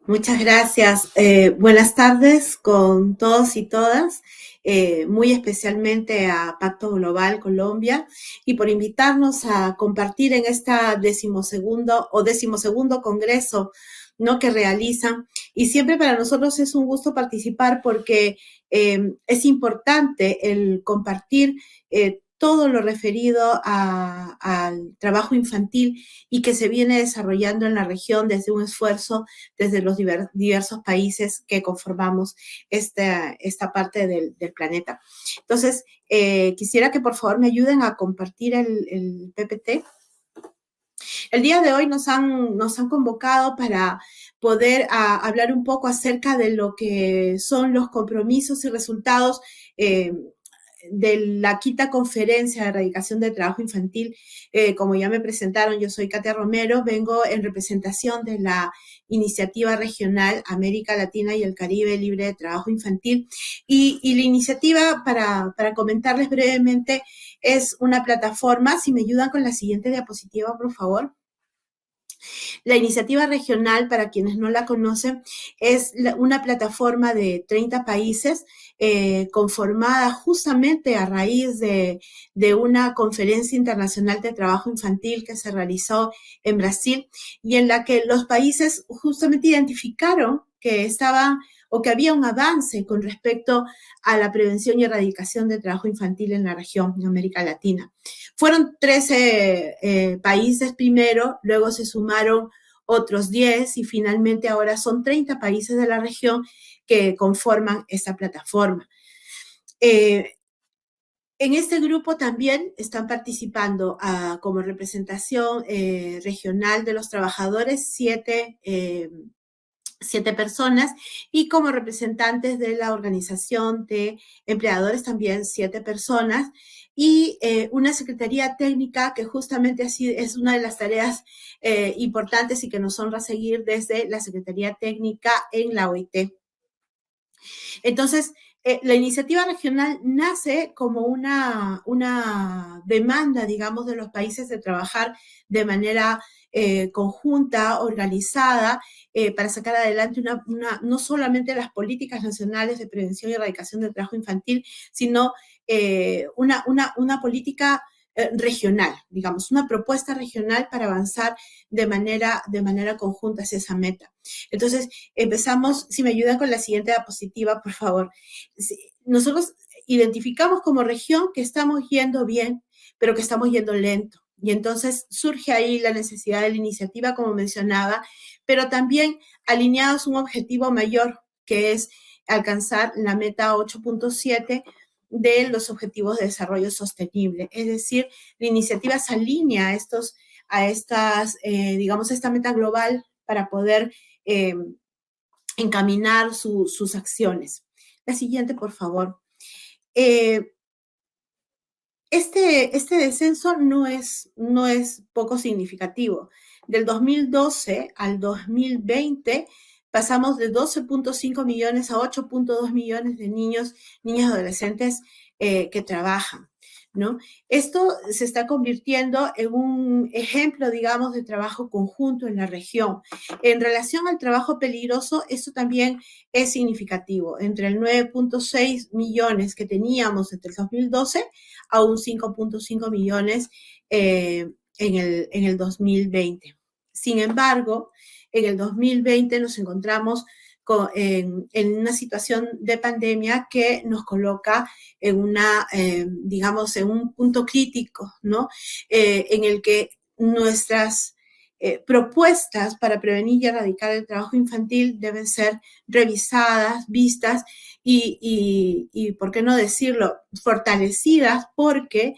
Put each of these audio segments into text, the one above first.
Muchas gracias. Buenas tardes con todos y todas, muy especialmente a Pacto Global Colombia y por invitarnos a compartir en esta decimosegundo congreso, ¿no?, que realizan. Y siempre para nosotros es un gusto participar porque es importante el compartir todo lo referido al trabajo infantil y que se viene desarrollando en la región desde un esfuerzo desde los diversos países que conformamos esta parte del planeta. Entonces, quisiera que por favor me ayuden a compartir el PPT. El día de hoy nos han convocado para poder hablar un poco acerca de lo que son los compromisos y resultados de la quinta conferencia de erradicación del trabajo infantil. Como ya me presentaron, yo soy Katia Romero, vengo en representación de la iniciativa regional América Latina y el Caribe Libre de Trabajo Infantil. Y la iniciativa, para comentarles brevemente, es una plataforma. Si me ayudan con la siguiente diapositiva, por favor. La iniciativa regional, para quienes no la conocen, es una plataforma de 30 países conformada justamente a raíz de una conferencia internacional de trabajo infantil que se realizó en Brasil y en la que los países justamente identificaron que estaban o que había un avance con respecto a la prevención y erradicación del trabajo infantil en la región de América Latina. Fueron 13 países primero, luego se sumaron otros 10 y finalmente ahora son 30 países de la región que conforman esta plataforma. En este grupo también están participando como representación regional de los trabajadores 7 personas y como representantes de la organización de empleadores también 7 personas y una secretaría técnica que justamente así es una de las tareas importantes y que nos honra seguir desde la Secretaría Técnica en la OIT. Entonces, la iniciativa regional nace como una demanda, digamos, de los países de trabajar de manera conjunta, organizada, para sacar adelante no solamente las políticas nacionales de prevención y erradicación del trabajo infantil, sino una política regional, digamos, una propuesta regional para avanzar de manera conjunta hacia esa meta. Entonces, empezamos, si me ayudan con la siguiente diapositiva, por favor. Nosotros identificamos como región que estamos yendo bien, pero que estamos yendo lento. Y entonces surge ahí la necesidad de la iniciativa, como mencionaba, pero también alineados a un objetivo mayor, que es alcanzar la meta 8.7 de los Objetivos de Desarrollo Sostenible. Es decir, la iniciativa se alinea digamos, esta meta global para poder encaminar sus acciones. La siguiente, por favor. Este descenso no es poco significativo. Del 2012 al 2020 pasamos de 12.5 millones a 8.2 millones de niños, niñas y adolescentes que trabajan, ¿no? Esto se está convirtiendo en un ejemplo, digamos, de trabajo conjunto en la región. En relación al trabajo peligroso, esto también es significativo. Entre el 9.6 millones que teníamos entre el 2012 a un 5.5 millones en el 2020. Sin embargo, en el 2020 nos encontramos en una situación de pandemia que nos coloca en digamos, en un punto crítico, ¿no? En el que nuestras propuestas para prevenir y erradicar el trabajo infantil deben ser revisadas, vistas y ¿por qué no decirlo?, fortalecidas porque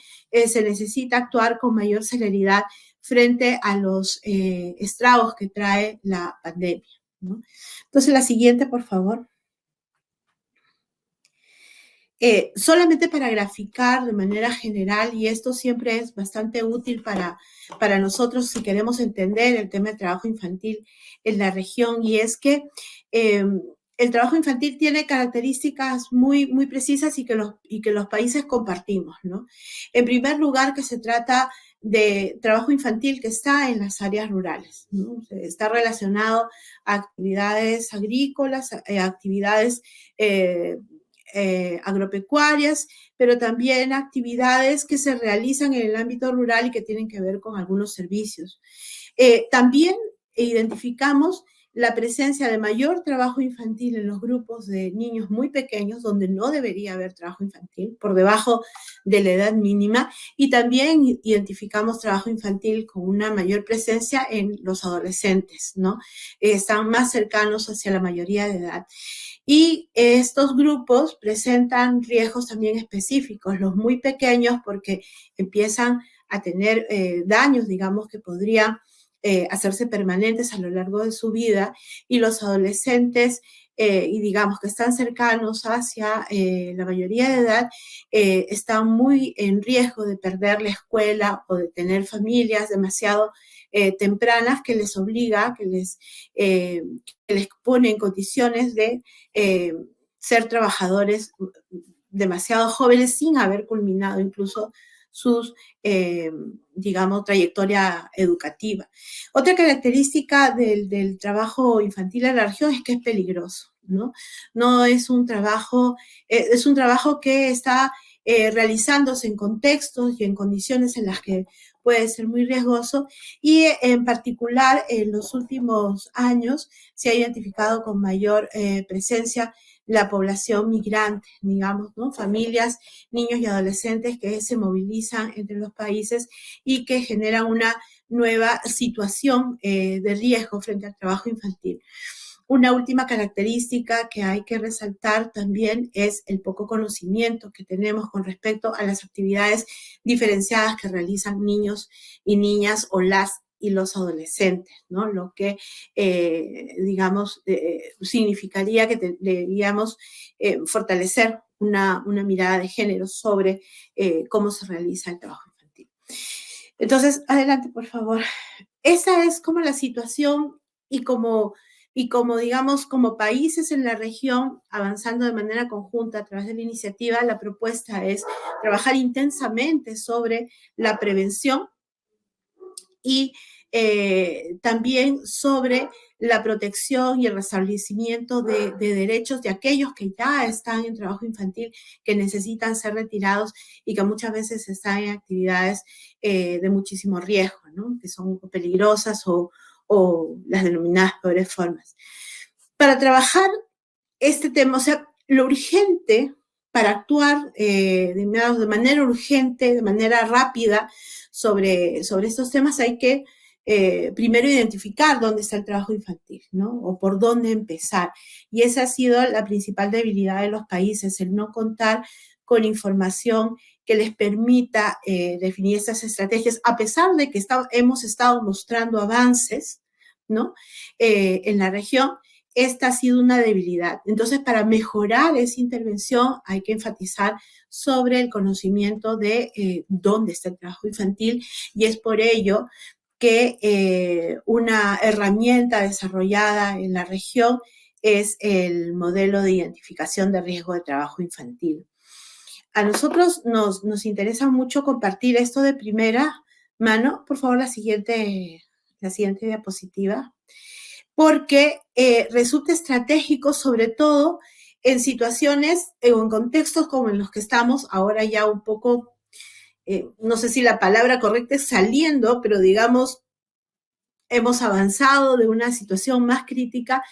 se necesita actuar con mayor celeridad frente a los estragos que trae la pandemia, ¿no? Entonces, la siguiente, por favor. Solamente para graficar de manera general, y esto siempre es bastante útil para nosotros si queremos entender el tema del trabajo infantil en la región, y es que el trabajo infantil tiene características muy, muy precisas y que los países compartimos, ¿no? En primer lugar, que se trata de trabajo infantil que está en las áreas rurales, ¿no? Está relacionado a actividades agrícolas, actividades agropecuarias, pero también actividades que se realizan en el ámbito rural y que tienen que ver con algunos servicios. También identificamos la presencia de mayor trabajo infantil en los grupos de niños muy pequeños, donde no debería haber trabajo infantil, por debajo de la edad mínima, y también identificamos trabajo infantil con una mayor presencia en los adolescentes, ¿no? Están más cercanos hacia la mayoría de edad. Y estos grupos presentan riesgos también específicos, los muy pequeños porque empiezan a tener daños, digamos, que podrían hacerse permanentes a lo largo de su vida, y los adolescentes, y digamos que están cercanos hacia la mayoría de edad, están muy en riesgo de perder la escuela o de tener familias demasiado tempranas que les obliga, que les pone en condiciones de ser trabajadores demasiado jóvenes sin haber culminado incluso sus, digamos, trayectoria educativa. Otra característica del trabajo infantil en la región es que es peligroso, ¿no? No es un trabajo, es un trabajo que está realizándose en contextos y en condiciones en las que puede ser muy riesgoso, y en particular en los últimos años se ha identificado con mayor presencia la población migrante, digamos, ¿no? Familias, niños y adolescentes que se movilizan entre los países y que generan una nueva situación de riesgo frente al trabajo infantil. Una última característica que hay que resaltar también es el poco conocimiento que tenemos con respecto a las actividades diferenciadas que realizan niños y niñas o las y los adolescentes, ¿no? Lo que, digamos, significaría que deberíamos fortalecer una mirada de género sobre cómo se realiza el trabajo infantil. Entonces, adelante, por favor. Esa es como la situación y como, digamos, como países en la región, avanzando de manera conjunta a través de la iniciativa, la propuesta es trabajar intensamente sobre la prevención y también sobre la protección y el restablecimiento de derechos de aquellos que ya están en trabajo infantil, que necesitan ser retirados y que muchas veces están en actividades de muchísimo riesgo, ¿no? Que son peligrosas o las denominadas peores formas. Para trabajar este tema, o sea, lo urgente para actuar de manera urgente, de manera rápida sobre estos temas, hay que primero identificar dónde está el trabajo infantil, ¿no? O por dónde empezar. Y esa ha sido la principal debilidad de los países, el no contar con información que les permita definir estas estrategias, a pesar de que hemos estado mostrando avances, ¿no? En la región. Esta ha sido una debilidad. Entonces, para mejorar esa intervención hay que enfatizar sobre el conocimiento de dónde está el trabajo infantil, y es por ello que una herramienta desarrollada en la región es el modelo de identificación de riesgo de trabajo infantil. A nosotros nos interesa mucho compartir esto de primera mano. Por favor, la siguiente diapositiva. Porque resulta estratégico, sobre todo en situaciones o en contextos como en los que estamos ahora ya un poco, no sé si la palabra correcta es saliendo, pero digamos, hemos avanzado de una situación más crítica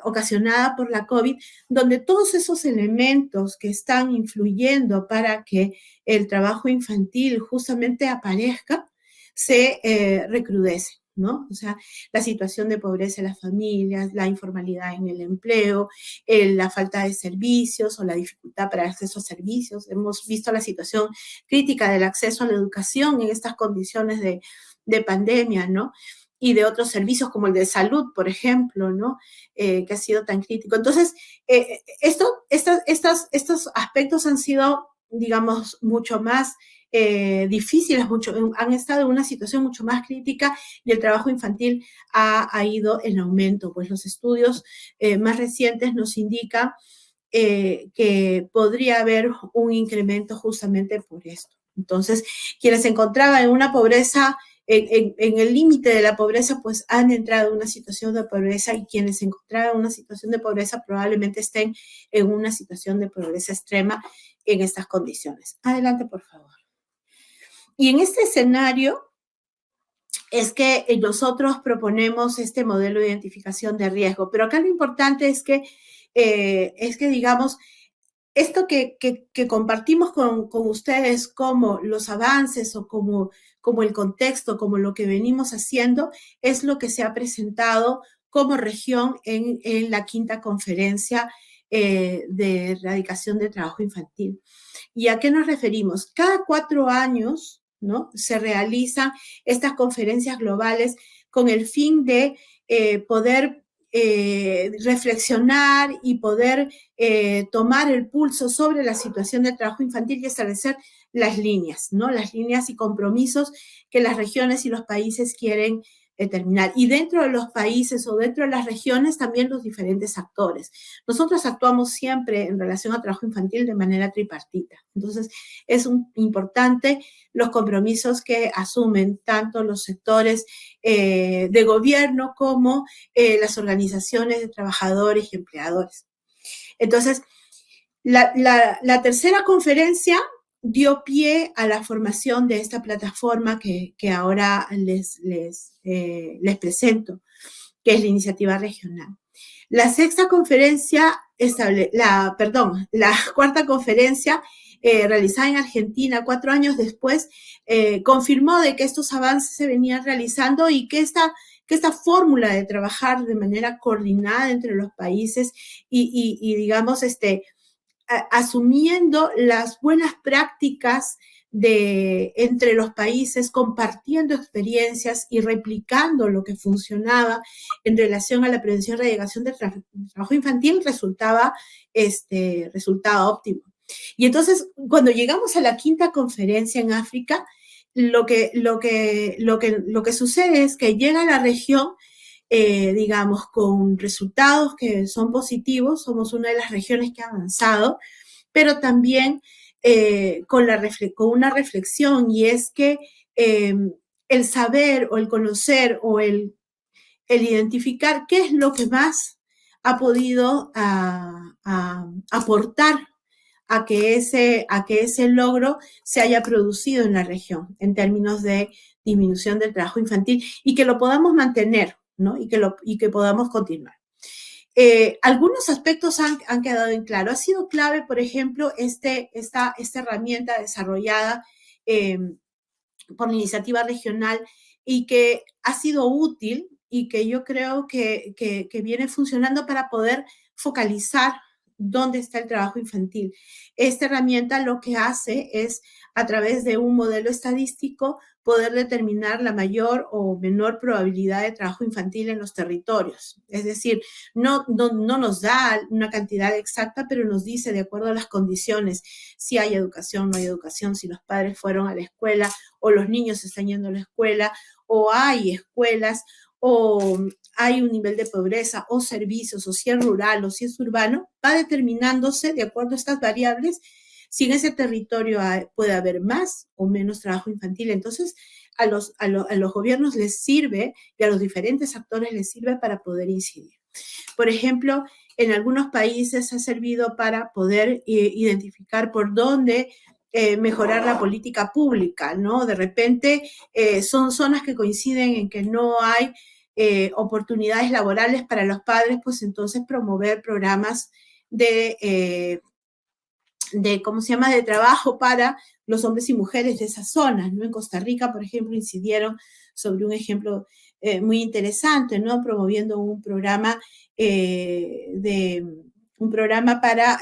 ocasionada por la COVID, donde todos esos elementos que están influyendo para que el trabajo infantil justamente aparezca, se recrudecen, ¿no? O sea, la situación de pobreza en las familias, la informalidad en el empleo, la falta de servicios o la dificultad para el acceso a servicios. Hemos visto la situación crítica del acceso a la educación en estas condiciones de pandemia, ¿no? Y de otros servicios como el de salud, por ejemplo, ¿no? Que ha sido tan crítico. Entonces, estos aspectos han sido, digamos, mucho más difíciles, han estado en una situación mucho más crítica y el trabajo infantil ha ido en aumento. Pues los estudios más recientes nos indican que podría haber un incremento justamente por esto. Entonces, quienes se encontraban en una pobreza, en el límite de la pobreza, pues han entrado en una situación de pobreza, y quienes se encontraban en una situación de pobreza probablemente estén en una situación de pobreza extrema en estas condiciones. Adelante, por favor. Y en este escenario es que nosotros proponemos este modelo de identificación de riesgo, pero acá lo importante es que digamos, esto que compartimos con ustedes como los avances o como el contexto, como lo que venimos haciendo, es lo que se ha presentado como región en la quinta conferencia de erradicación del trabajo infantil. ¿Y a qué nos referimos? Cada 4 años, ¿no?, se realizan estas conferencias globales con el fin de poder reflexionar y poder tomar el pulso sobre la situación del trabajo infantil y establecer las líneas, ¿no? Las líneas y compromisos que las regiones y los países quieren terminar. Y dentro de los países o dentro de las regiones también los diferentes actores. Nosotros actuamos siempre en relación al trabajo infantil de manera tripartita. Entonces, es importante los compromisos que asumen tanto los sectores de gobierno como las organizaciones de trabajadores y empleadores. Entonces, la tercera conferencia dio pie a la formación de esta plataforma que ahora les presento, que es la iniciativa regional. La sexta conferencia, la cuarta conferencia realizada en Argentina 4 años después, confirmó de que estos avances se venían realizando y que esta fórmula de trabajar de manera coordinada entre los países y digamos, asumiendo las buenas prácticas entre los países, compartiendo experiencias y replicando lo que funcionaba en relación a la prevención y erradicación del trabajo infantil, resultaba óptimo. Y entonces, cuando llegamos a la quinta conferencia en África, lo que sucede es que llega a la región, digamos, con resultados que son positivos. Somos una de las regiones que ha avanzado, pero también con una reflexión, y es que el saber o el conocer o el identificar qué es lo que más ha podido aportar a que ese logro se haya producido en la región en términos de disminución del trabajo infantil y que lo podamos mantener, ¿no? Y que podamos continuar. Algunos aspectos han quedado en claro. Ha sido clave, por ejemplo, esta herramienta desarrollada por la iniciativa regional y que ha sido útil y que yo creo que viene funcionando para poder focalizar dónde está el trabajo infantil. Esta herramienta lo que hace es, a través de un modelo estadístico, poder determinar la mayor o menor probabilidad de trabajo infantil en los territorios. Es decir, no nos da una cantidad exacta, pero nos dice, de acuerdo a las condiciones, si hay educación, no hay educación, si los padres fueron a la escuela o los niños están yendo a la escuela, o hay escuelas, o hay un nivel de pobreza o servicios, o si es rural o si es urbano, va determinándose de acuerdo a estas variables si en ese territorio puede haber más o menos trabajo infantil. Entonces, a los gobiernos les sirve y a los diferentes actores les sirve para poder incidir. Por ejemplo, en algunos países ha servido para poder identificar por dónde mejorar la política pública, ¿no? De repente son zonas que coinciden en que no hay oportunidades laborales para los padres, pues entonces promover programas de ¿cómo se llama?, de trabajo para los hombres y mujeres de esas zonas, ¿no? En Costa Rica, por ejemplo, incidieron sobre un ejemplo muy interesante, ¿no? Promoviendo un programa para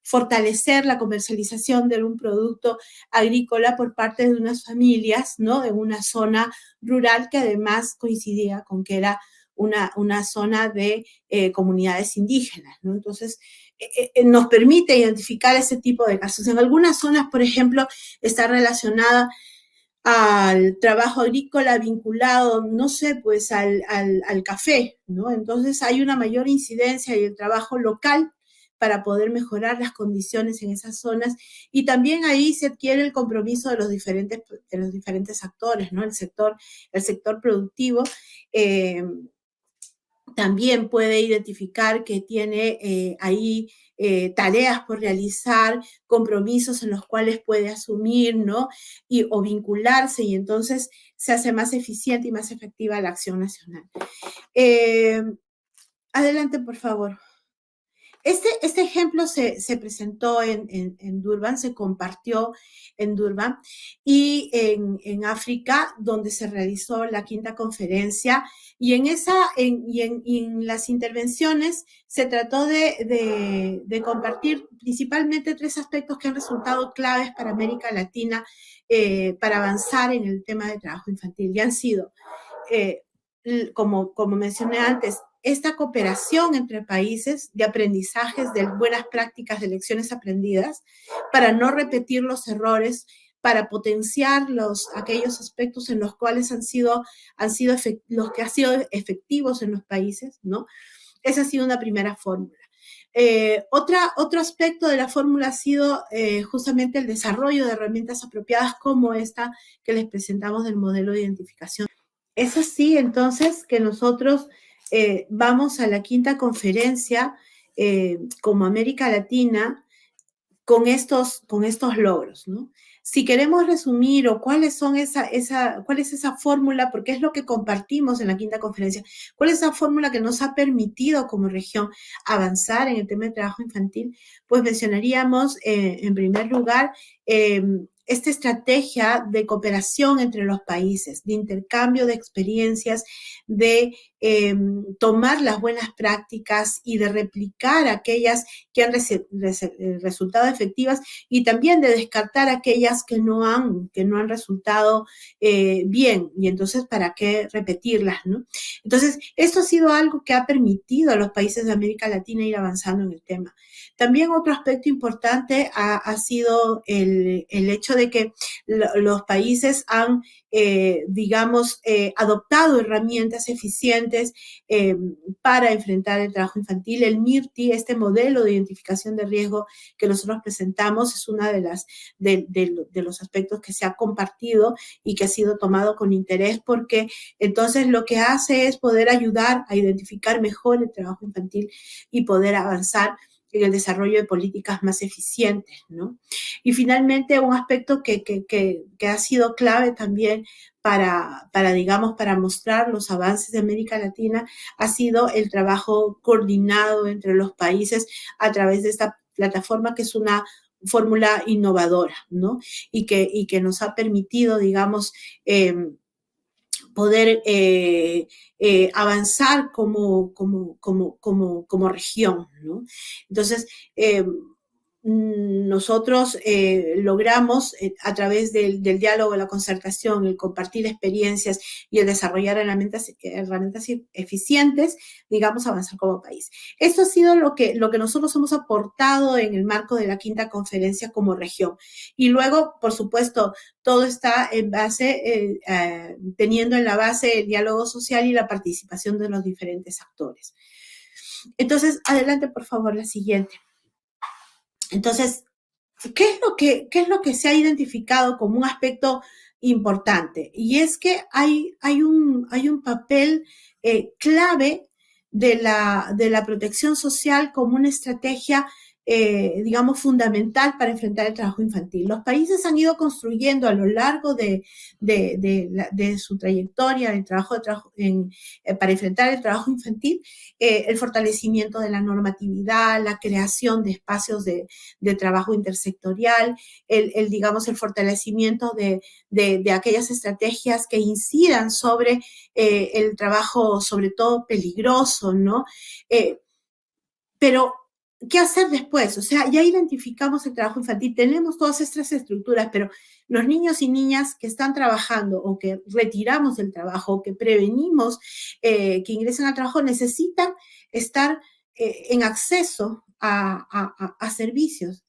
fortalecer la comercialización de un producto agrícola por parte de unas familias, ¿no?, de una zona rural que además coincidía con que era una zona de comunidades indígenas, ¿no? Entonces, nos permite identificar ese tipo de casos. En algunas zonas, por ejemplo, está relacionada al trabajo agrícola vinculado, no sé, pues al café, ¿no? Entonces hay una mayor incidencia y el trabajo local para poder mejorar las condiciones en esas zonas y también ahí se adquiere el compromiso de los diferentes actores, ¿no? El sector productivo también puede identificar que tiene ahí tareas por realizar, compromisos en los cuales puede asumir, ¿no? O vincularse y entonces se hace más eficiente y más efectiva la acción nacional. Adelante, por favor. Este ejemplo se presentó en Durban, se compartió en Durban y en África, donde se realizó la quinta conferencia. Y en las intervenciones se trató de compartir principalmente tres aspectos que han resultado claves para América Latina para avanzar en el tema de trabajo infantil. Y han sido, como mencioné antes, esta cooperación entre países de aprendizajes de buenas prácticas de lecciones aprendidas para no repetir los errores, para potenciar aquellos aspectos en los cuales los que han sido efectivos en los países, ¿no? Esa ha sido una primera fórmula. Otro aspecto de la fórmula ha sido justamente el desarrollo de herramientas apropiadas como esta que les presentamos del modelo de identificación. Es así, entonces, que nosotros vamos a la quinta conferencia como América Latina con estos logros, ¿no? Si queremos resumir o cuál es esa fórmula, porque es lo que compartimos en la quinta conferencia, cuál es esa fórmula que nos ha permitido como región avanzar en el tema de trabajo infantil, pues mencionaríamos en primer lugar esta estrategia de cooperación entre los países, de intercambio de experiencias, de tomar las buenas prácticas y de replicar aquellas que han resultado efectivas y también de descartar aquellas que no han resultado bien. Y entonces, ¿para qué repetirlas, no? Entonces, esto ha sido algo que ha permitido a los países de América Latina ir avanzando en el tema. También otro aspecto importante ha sido el hecho de que los países han, adoptado herramientas eficientes para enfrentar el trabajo infantil. El MIRTI, este modelo de identificación de riesgo que nosotros presentamos, es uno de los aspectos que se ha compartido y que ha sido tomado con interés porque entonces lo que hace es poder ayudar a identificar mejor el trabajo infantil y poder avanzar en el desarrollo de políticas más eficientes, ¿no? Y finalmente, un aspecto que ha sido clave también para mostrar los avances de América Latina ha sido el trabajo coordinado entre los países a través de esta plataforma que es una fórmula innovadora, ¿no? Y que nos ha permitido, digamos, poder avanzar como región, ¿no? Entonces, nosotros logramos a través del diálogo, la concertación, el compartir experiencias y el desarrollar herramientas eficientes, digamos, avanzar como país. Esto ha sido lo que nosotros hemos aportado en el marco de la quinta conferencia como región. Y luego, por supuesto, todo está en base, teniendo en la base el diálogo social y la participación de los diferentes actores. Entonces, adelante, por favor, la siguiente. Entonces, ¿qué es lo que se ha identificado como un aspecto importante? Y es que hay un papel clave de la protección social como una estrategia, digamos, fundamental para enfrentar el trabajo infantil. Los países han ido construyendo a lo largo de su trayectoria en para enfrentar el trabajo infantil, el fortalecimiento de la normatividad, la creación de espacios de trabajo intersectorial, digamos, el fortalecimiento de aquellas estrategias que incidan sobre el trabajo, sobre todo peligroso, ¿no? Pero ¿qué hacer después? O sea, ya identificamos el trabajo infantil, tenemos todas estas estructuras, pero los niños y niñas que están trabajando o que retiramos del trabajo o que prevenimos que ingresen al trabajo necesitan estar en acceso a servicios,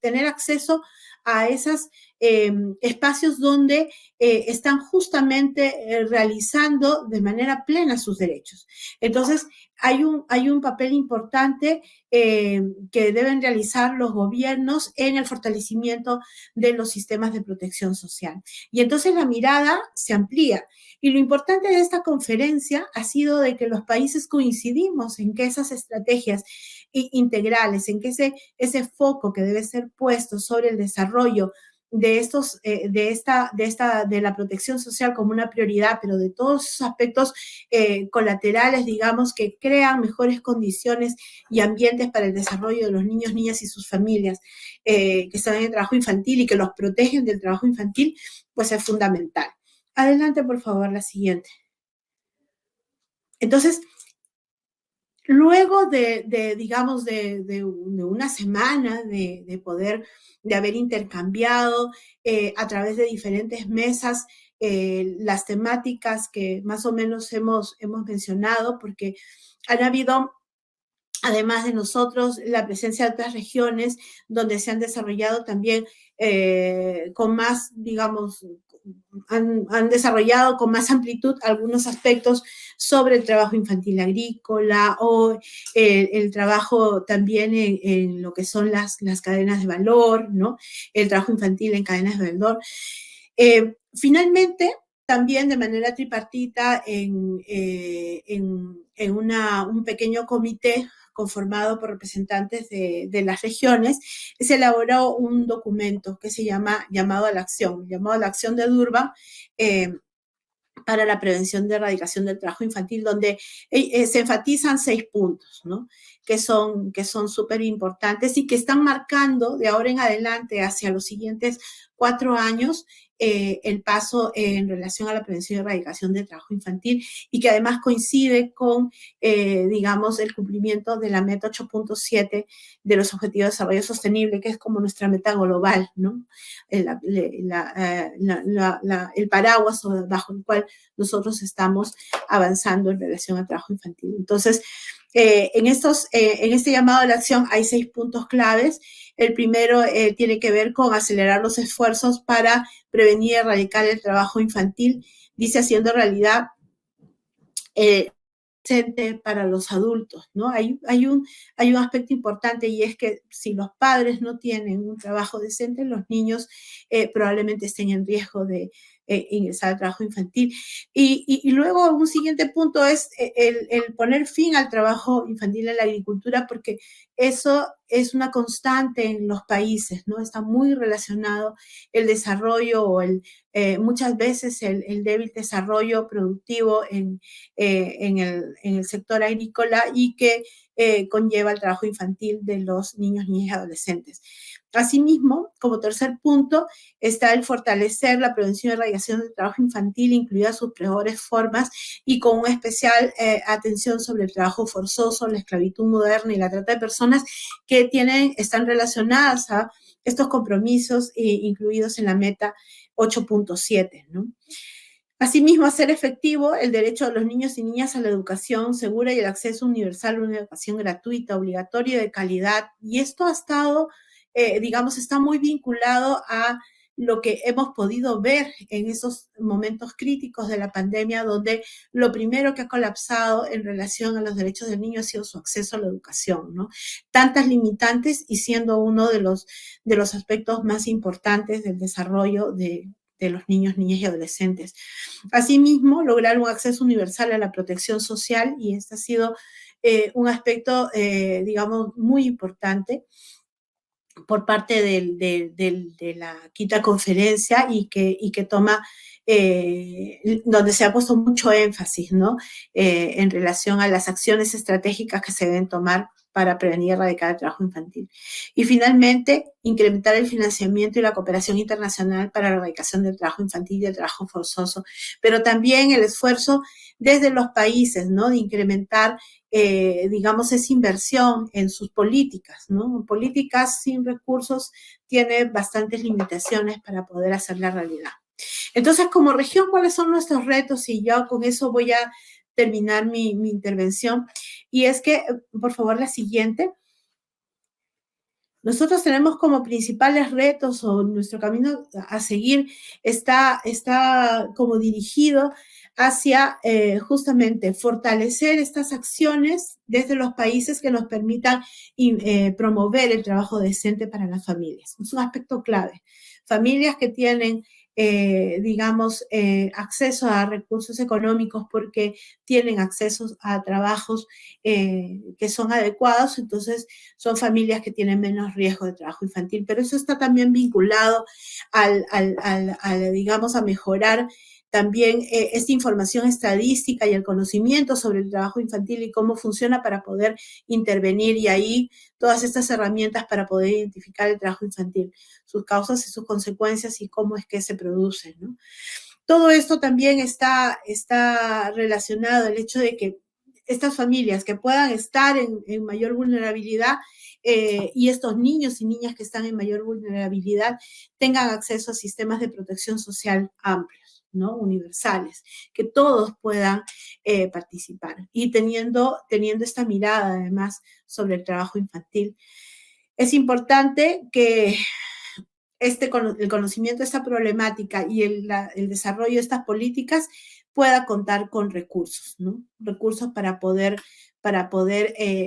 tener acceso a esos espacios donde están justamente realizando de manera plena sus derechos. Entonces, hay un papel importante que deben realizar los gobiernos en el fortalecimiento de los sistemas de protección social. Y entonces la mirada se amplía. Y lo importante de esta conferencia ha sido de que los países coincidimos en que esas estrategias integrales, en que ese foco que debe ser puesto sobre el desarrollo de estos, de la protección social como una prioridad, pero de todos esos aspectos colaterales, digamos, que crean mejores condiciones y ambientes para el desarrollo de los niños, niñas y sus familias que están en el trabajo infantil y que los protegen del trabajo infantil, pues es fundamental. Adelante, por favor, la siguiente. Entonces, luego digamos, de una semana de haber intercambiado a través de diferentes mesas las temáticas que más o menos hemos mencionado, porque han habido, además de nosotros, la presencia de otras regiones donde se han desarrollado también con más, digamos, han desarrollado con más amplitud algunos aspectos sobre el trabajo infantil agrícola o el trabajo también en lo que son las cadenas de valor, ¿no? El trabajo infantil en cadenas de valor. Finalmente, también de manera tripartita en un pequeño comité conformado por representantes de las regiones, se elaboró un documento que se llama Llamado a la Acción de Durban, para la prevención de erradicación del trabajo infantil, donde se enfatizan 6 puntos, ¿no? que son súper importantes y que están marcando de ahora en adelante hacia los siguientes 4 años el paso en relación a la prevención y erradicación del trabajo infantil y que además coincide con, digamos, el cumplimiento de la meta 8.7 de los Objetivos de Desarrollo Sostenible, que es como nuestra meta global, ¿no? El paraguas bajo el cual nosotros estamos avanzando en relación al trabajo infantil. Entonces, en este llamado a la acción hay 6 puntos claves. El primero tiene que ver con acelerar los esfuerzos para prevenir y erradicar el trabajo infantil, dice haciendo realidad para los adultos, ¿no? Hay un aspecto importante y es que si los padres no tienen un trabajo decente, los niños probablemente estén en riesgo de ingresar al trabajo infantil. Y luego un siguiente punto es el poner fin al trabajo infantil en la agricultura, porque eso es una constante en los países, ¿no? Está muy relacionado el desarrollo o muchas veces el débil desarrollo productivo en el sector agrícola y que conlleva el trabajo infantil de los niños, niñas y adolescentes. Asimismo, como tercer punto, está el fortalecer la prevención y erradicación del trabajo infantil, incluidas sus peores formas, y con una especial atención sobre el trabajo forzoso, la esclavitud moderna y la trata de personas que están relacionadas a estos compromisos incluidos en la meta 8.7, ¿no? Asimismo, hacer efectivo el derecho de los niños y niñas a la educación segura y el acceso universal a una educación gratuita, obligatoria y de calidad. Y esto ha estado, digamos, está muy vinculado a lo que hemos podido ver en esos momentos críticos de la pandemia, donde lo primero que ha colapsado en relación a los derechos del niño ha sido su acceso a la educación, ¿no? Tantas limitantes y siendo uno de los aspectos más importantes del desarrollo de los niños, niñas y adolescentes. Asimismo, lograr un acceso universal a la protección social, y este ha sido un aspecto, digamos, muy importante por parte de la quinta conferencia y que toma, donde se ha puesto mucho énfasis, ¿no? En relación a las acciones estratégicas que se deben tomar para prevenir y erradicar el trabajo infantil. Y finalmente, incrementar el financiamiento y la cooperación internacional para la erradicación del trabajo infantil y el trabajo forzoso, pero también el esfuerzo desde los países, ¿no? De incrementar, digamos, esa inversión en sus políticas, ¿no? Políticas sin recursos tiene bastantes limitaciones para poder hacer la realidad. Entonces, como región, ¿cuáles son nuestros retos? Y yo con eso voy a terminar mi intervención. Y es que, por favor, la siguiente. Nosotros tenemos como principales retos o nuestro camino a seguir está como dirigido hacia justamente fortalecer estas acciones desde los países que nos permitan promover el trabajo decente para las familias. Es un aspecto clave. Familias que tienen digamos, acceso a recursos económicos porque tienen acceso a trabajos que son adecuados, entonces son familias que tienen menos riesgo de trabajo infantil. Pero eso está también vinculado digamos, a mejorar también esta información estadística y el conocimiento sobre el trabajo infantil y cómo funciona para poder intervenir, y ahí todas estas herramientas para poder identificar el trabajo infantil, sus causas y sus consecuencias y cómo es que se produce, ¿no? Todo esto también está relacionado al hecho de que estas familias que puedan estar en mayor vulnerabilidad y estos niños y niñas que están en mayor vulnerabilidad tengan acceso a sistemas de protección social amplios, ¿no? Universales, que todos puedan participar y teniendo esta mirada además sobre el trabajo infantil. Es importante que el conocimiento de esta problemática y el desarrollo de estas políticas pueda contar con recursos, ¿no? Recursos para poder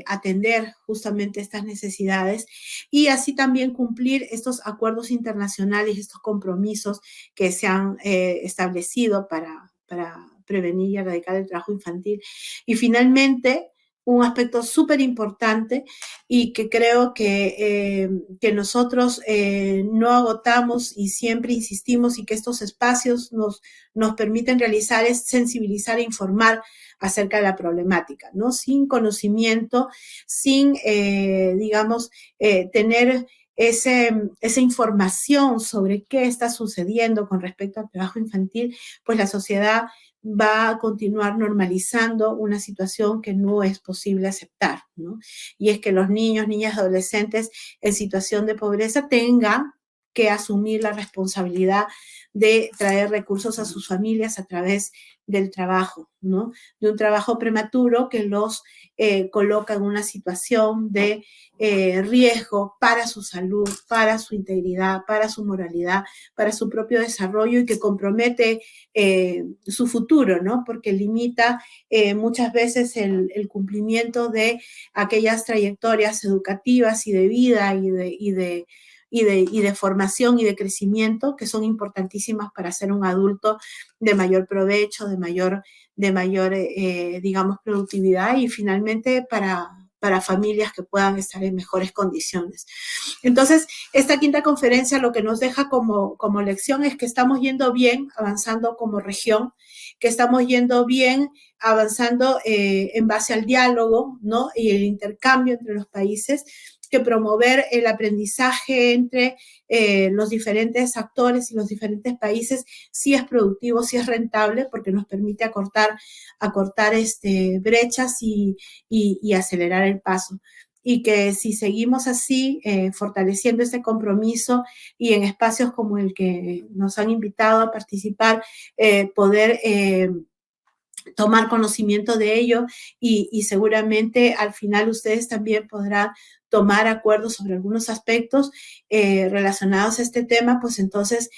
atender justamente estas necesidades y así también cumplir estos acuerdos internacionales, estos compromisos que se han establecido para prevenir y erradicar el trabajo infantil. Y finalmente, un aspecto súper importante y que creo que nosotros no agotamos y siempre insistimos y que estos espacios nos permiten realizar es sensibilizar e informar acerca de la problemática, ¿no? Sin conocimiento, sin, digamos, tener esa información sobre qué está sucediendo con respecto al trabajo infantil, pues la sociedad va a continuar normalizando una situación que no es posible aceptar, ¿no? Y es que los niños, niñas, adolescentes en situación de pobreza tengan que asumir la responsabilidad de traer recursos a sus familias a través del trabajo, ¿no? De un trabajo prematuro que los coloca en una situación de riesgo para su salud, para su integridad, para su moralidad, para su propio desarrollo y que compromete su futuro, ¿no? Porque limita muchas veces el cumplimiento de aquellas trayectorias educativas y de vida y de formación y de crecimiento que son importantísimas para ser un adulto de mayor provecho, de mayor digamos, productividad y finalmente para familias que puedan estar en mejores condiciones. Entonces, esta quinta conferencia lo que nos deja como lección es que estamos yendo bien, avanzando como región, que estamos yendo bien, avanzando en base al diálogo, ¿no? Y el intercambio entre los países, que promover el aprendizaje entre los diferentes actores y los diferentes países sí es productivo, sí es rentable, porque nos permite acortar brechas y acelerar el paso. Y que si seguimos así, fortaleciendo ese compromiso y en espacios como el que nos han invitado a participar, poder tomar conocimiento de ello y seguramente al final ustedes también podrán tomar acuerdos sobre algunos aspectos relacionados a este tema, pues entonces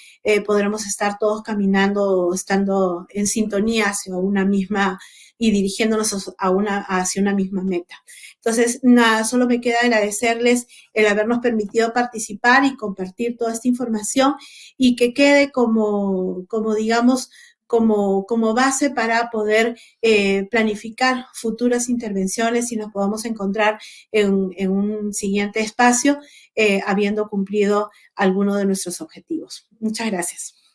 podremos estar todos caminando, estando en sintonía hacia una misma y dirigiéndonos hacia una misma meta. Entonces, nada, solo me queda agradecerles el habernos permitido participar y compartir toda esta información y que quede como digamos, como base para poder planificar futuras intervenciones y nos podamos encontrar en un siguiente espacio habiendo cumplido alguno de nuestros objetivos. Muchas gracias.